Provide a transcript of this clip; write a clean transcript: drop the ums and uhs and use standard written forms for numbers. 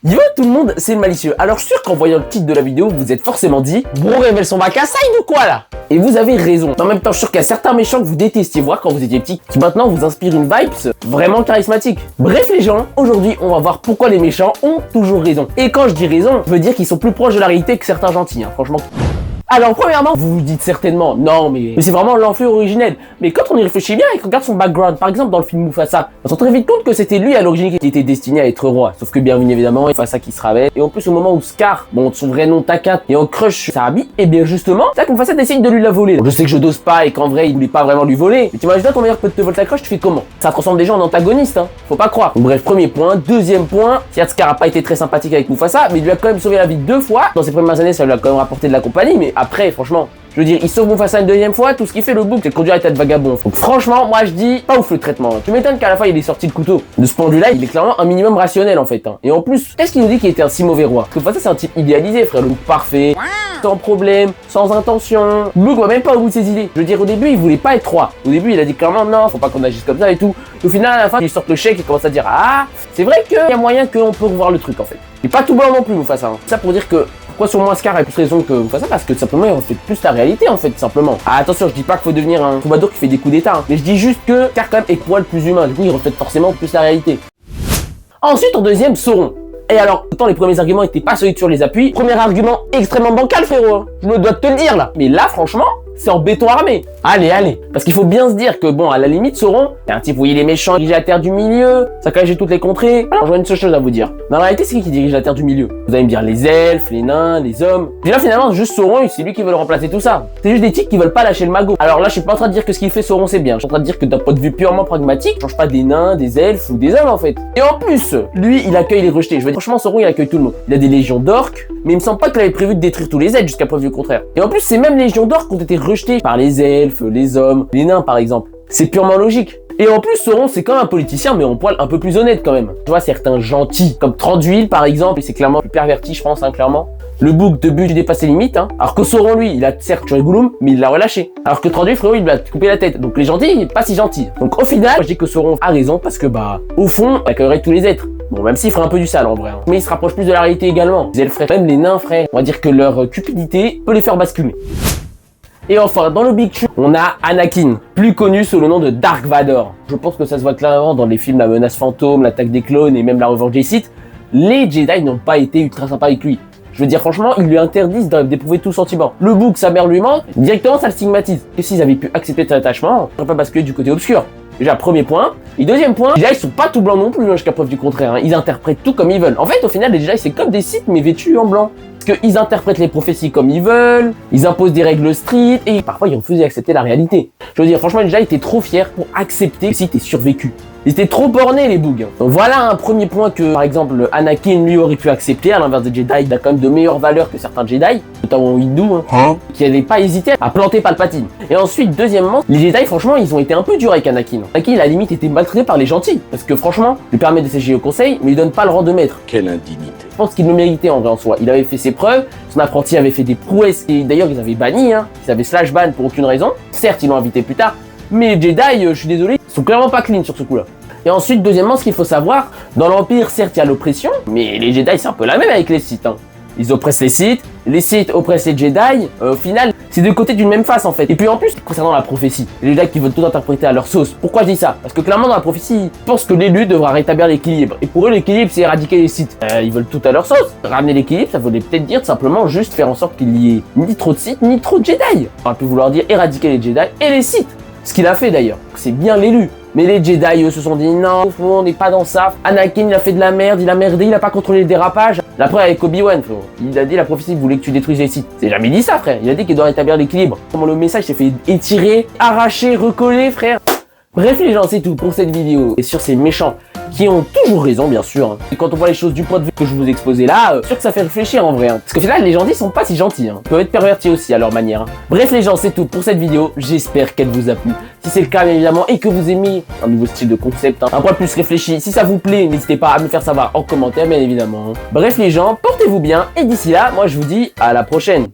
Yo tout le monde, c'est le malicieux. Alors je suis sûr qu'en voyant le titre de la vidéo, vous vous êtes forcément dit Bro révèle son bac à side ou quoi là? Et vous avez raison. En même temps, je suis sûr qu'il y a certains méchants que vous détestiez voir quand vous étiez petit, qui maintenant vous inspirent une vibes vraiment charismatique. Bref les gens, aujourd'hui on va voir pourquoi les méchants ont toujours raison. Et quand je dis raison, je veux dire qu'ils sont plus proches de la réalité que certains gentils, franchement. Alors premièrement, vous vous dites certainement, non mais c'est vraiment l'enfant originel. Mais quand on y réfléchit bien et qu'on regarde son background, par exemple dans le film Mufasa, on se rend très vite compte que c'était lui à l'origine qui était destiné à être roi. Sauf que bien évidemment, Mufasa qui se ravait. Et en plus au moment où Scar, son vrai nom Taka, et en crush Sarabi, et bien justement, c'est là que Mufasa décide de lui la voler. Donc, je sais que je dose pas et qu'en vrai il voulait pas vraiment lui voler. Mais t'imagines ton meilleur pote te vole ta crush, tu fais comment? Ça transforme des gens en antagonistes, faut pas croire. Donc, bref, premier point. Deuxième point, certes Scar a pas été très sympathique avec Mufasa, mais il lui a quand même sauvé la vie 2 fois. Dans ses premières années, ça lui a quand même rapporté de la compagnie, mais après, franchement. Je veux dire, il sauve Mufasa une deuxième fois, tout ce qu'il fait le bouc, c'est de conduire à l'état de vagabond. Donc franchement, moi je dis, pas ouf le traitement. Tu m'étonnes qu'à la fin il ait sorti le couteau. De ce point de vue-là, il est clairement un minimum rationnel en fait. Et en plus, qu'est-ce qu'il nous dit qu'il était un si mauvais roi? Parce que Mufasa c'est un type idéalisé, frère, le bouc parfait, sans problème, sans intention. Le bouc va même pas au bout de ses idées. Je veux dire, au début, il voulait pas être roi. Au début, il a dit clairement non, faut pas qu'on agisse comme ça et tout. Au final, à la fin, il sort le chèque et commence à dire ah, c'est vrai qu'il y a moyen qu'on peut revoir le truc en fait. Il est pas tout blanc non plus, Mufasa. Ça pour dire que pourquoi sur moi Scar a plus raison que Mufasa? Parce que simplement il reflète plus la réalité en fait, simplement. Ah, attention, je dis pas qu'il faut devenir un troubadour qui fait des coups d'état, mais je dis juste que Scar quand même est poil plus humain, du coup il reflète forcément plus la réalité. Ensuite en deuxième, Sauron. Et alors, autant les premiers arguments étaient pas solides sur les appuis, premier argument extrêmement bancal frérot, je me dois de te le dire là. Mais là franchement, c'est en béton armé. Allez. Parce qu'il faut bien se dire que bon, à la limite, Sauron, c'est un type où il est méchant, il dirige la terre du milieu, ça cache toutes les contrées. Alors j'aurais une seule chose à vous dire. Dans la réalité, c'est qui dirige la terre du milieu? Vous allez me dire les elfes, les nains, les hommes. Et là finalement, juste Sauron, c'est lui qui veut le remplacer tout ça. C'est juste des types qui veulent pas lâcher le magot. Alors là, je suis pas en train de dire que ce qu'il fait Sauron c'est bien. Je suis en train de dire que d'un point de vue purement pragmatique, je change pas des nains, des elfes ou des hommes en fait. Et en plus, lui, il accueille les rejetés. Je veux dire, franchement, Sauron, il accueille tout le monde. Il a des légions d'orques, mais il me semble pas qu'il avait prévu de détruire tous les êtres jusqu'à preuve du contraire. Et en plus, ces mêmes légions d'orques ont été rejetées par les elfes, les hommes, les nains par exemple. C'est purement logique. Et en plus, Sauron, c'est quand même un politicien, mais en poil un peu plus honnête quand même. Tu vois, certains gentils, comme Thranduil par exemple, et c'est clairement plus perverti, je pense, clairement. Le bouc de but, il dépasse ses limites, Alors que Sauron, lui, il a certes tué Gollum, mais il l'a relâché. Alors que Thranduil, frérot, il lui a coupé la tête. Donc les gentils, il est pas si gentil. Donc au final, je dis que Sauron a raison parce que, au fond, il accueillerait tous les êtres. Bon, même s'il ferait un peu du sale en vrai. Mais il se rapproche plus de la réalité également. Les elfes, même les nains, frère, on va dire que leur cupidité peut les faire basculer. Et enfin, dans le Big Two, on a Anakin, plus connu sous le nom de Dark Vador. Je pense que ça se voit clairement dans les films La Menace Fantôme, L'Attaque des Clones et même La Revanche des Sith. Les Jedi n'ont pas été ultra sympas avec lui. Je veux dire, franchement, ils lui interdisent d'éprouver tout sentiment. Le bouc, sa mère lui manque, directement ça le stigmatise. Et s'ils avaient pu accepter cet attachement, on n'aurait pas basculé du côté obscur. Déjà, premier point. Et deuxième point, les Jedi sont pas tout blancs non plus, jusqu'à preuve du contraire. Ils interprètent tout comme ils veulent. En fait, au final, les Jedi, c'est comme des Sith, mais vêtus en blanc. Parce qu'ils interprètent les prophéties comme ils veulent, ils imposent des règles strictes, et parfois ils refusent d'accepter la réalité. Je veux dire, franchement, les Jedi étaient trop fiers pour accepter que si t'es survécu. Ils étaient trop bornés, les bougs. Donc voilà un premier point que, par exemple, Anakin, lui, aurait pu accepter. À l'inverse des Jedi, il a quand même de meilleures valeurs que certains Jedi, notamment hindous, qui n'avaient pas hésité à planter Palpatine. Et ensuite, deuxièmement, les Jedi, franchement, ils ont été un peu durs avec Anakin. Anakin, à la limite, était maltraité par les gentils. Parce que, franchement, il lui permet de siéger au conseil, mais il donne pas le rang de maître. Quelle indignité. Je pense qu'il le méritait en vrai en soi. Il avait fait ses preuves, son apprenti avait fait des prouesses, et d'ailleurs, ils avaient banni, ils avaient slash ban pour aucune raison. Certes, ils l'ont invité plus tard, mais les Jedi, je suis désolé, ils sont clairement pas clean sur ce coup-là. Et ensuite, deuxièmement, ce qu'il faut savoir, dans l'Empire, certes, il y a l'oppression, mais les Jedi, c'est un peu la même avec les Sith. Ils oppressent les Sith oppressent les Jedi, au final, c'est deux côtés d'une même face en fait. Et puis en plus, concernant la prophétie, les Jedi qui veulent tout interpréter à leur sauce. Pourquoi je dis ça? Parce que clairement, dans la prophétie, ils pensent que l'élu devra rétablir l'équilibre. Et pour eux, l'équilibre, c'est éradiquer les Sith. Ils veulent tout à leur sauce. Ramener l'équilibre, ça voulait peut-être dire simplement juste faire en sorte qu'il y ait ni trop de Sith, ni trop de Jedi. On aurait pu vouloir dire éradiquer les Jedi et les Sith. Ce qu'il a fait d'ailleurs, c'est bien l'élu. Mais les Jedi, eux, se sont dit non, on n'est pas dans ça. Anakin, il a fait de la merde, il a merdé, il a pas contrôlé le dérapage. La preuve avec Obi-Wan, il a dit la prophétie voulait que tu détruises les Sith. C'est jamais dit ça, frère. Il a dit qu'il doit rétablir l'équilibre. Comment le message s'est fait étirer, arracher, recoller, frère. Bref, les gens, c'est tout pour cette vidéo. Et sur ces méchants qui ont toujours raison, bien sûr. Et quand on voit les choses du point de vue que je vous ai exposé là, sûr que ça fait réfléchir en vrai. Parce qu'au final, les gentils sont pas si gentils. Ils peuvent être pervertis aussi à leur manière. Bref, les gens, c'est tout pour cette vidéo. J'espère qu'elle vous a plu. Si c'est le cas, bien évidemment, et que vous aimez un nouveau style de concept, un point plus réfléchi, si ça vous plaît, n'hésitez pas à me faire savoir en commentaire, bien évidemment. Bref, les gens, portez-vous bien. Et d'ici là, moi, je vous dis à la prochaine.